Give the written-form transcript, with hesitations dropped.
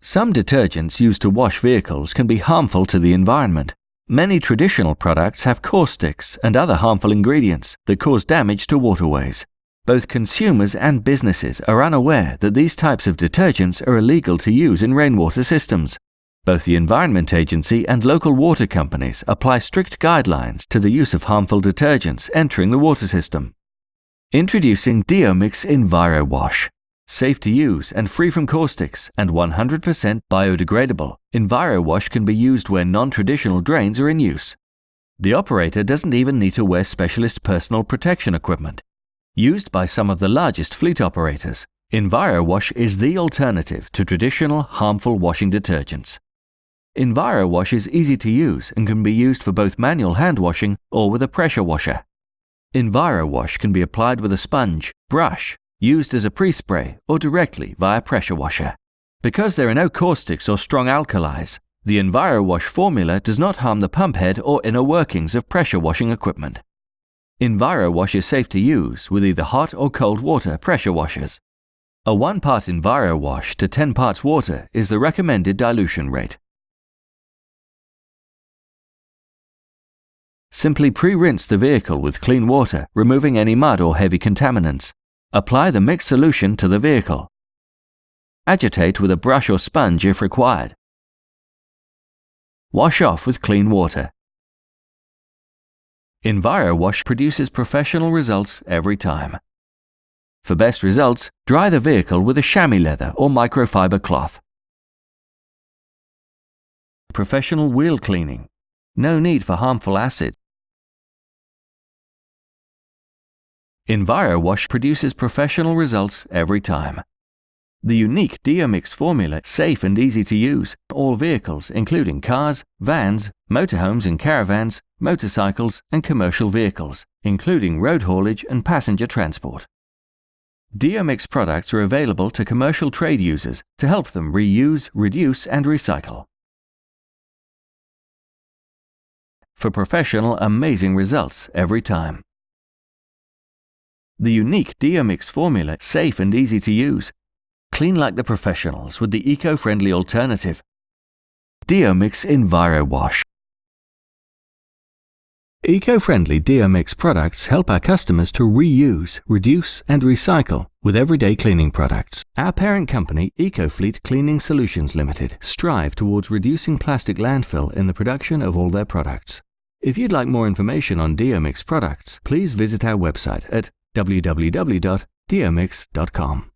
Some detergents used to wash vehicles can be harmful to the environment. Many traditional products have caustics and other harmful ingredients that cause damage to waterways. Both consumers and businesses are unaware that these types of detergents are illegal to use in rainwater systems. Both the Environment Agency and local water companies apply strict guidelines to the use of harmful detergents entering the water system. Introducing DIOMYX EnviroWash. Safe to use and free from caustics and 100% biodegradable, EnviroWash can be used where non-traditional drains are in use. The operator doesn't even need to wear specialist personal protection equipment. Used by some of the largest fleet operators, EnviroWash is the alternative to traditional harmful washing detergents. EnviroWash is easy to use and can be used for both manual hand washing or with a pressure washer. EnviroWash can be applied with a sponge, brush, used as a pre-spray or directly via pressure washer. Because there are no caustics or strong alkalis, the EnviroWash formula does not harm the pump head or inner workings of pressure washing equipment. EnviroWash is safe to use with either hot or cold water pressure washers. A 1 part EnviroWash to 10 parts water is the recommended dilution rate. Simply pre-rinse the vehicle with clean water, removing any mud or heavy contaminants. Apply the mixed solution to the vehicle. Agitate with a brush or sponge if required. Wash off with clean water. EnviroWash produces professional results every time. For best results, dry the vehicle with a chamois leather or microfiber cloth. Professional wheel cleaning. No need for harmful acid. EnviroWash produces professional results every time. The unique DIOMYX formula is safe and easy to use in all vehicles including cars, vans, motorhomes and caravans, motorcycles and commercial vehicles, including road haulage and passenger transport. DIOMYX products are available to commercial trade users to help them reuse, reduce and recycle. For professional, amazing results every time. The unique DIOMYX formula is safe and easy to use. Clean like the professionals with the eco-friendly alternative. DIOMYX EnviroWash. Eco-friendly DIOMYX products help our customers to reuse, reduce and recycle with everyday cleaning products. Our parent company, EcoFleet Cleaning Solutions Limited, strive towards reducing plastic landfill in the production of all their products. If you'd like more information on DIOMYX products, please visit our website at www.diomyx.com.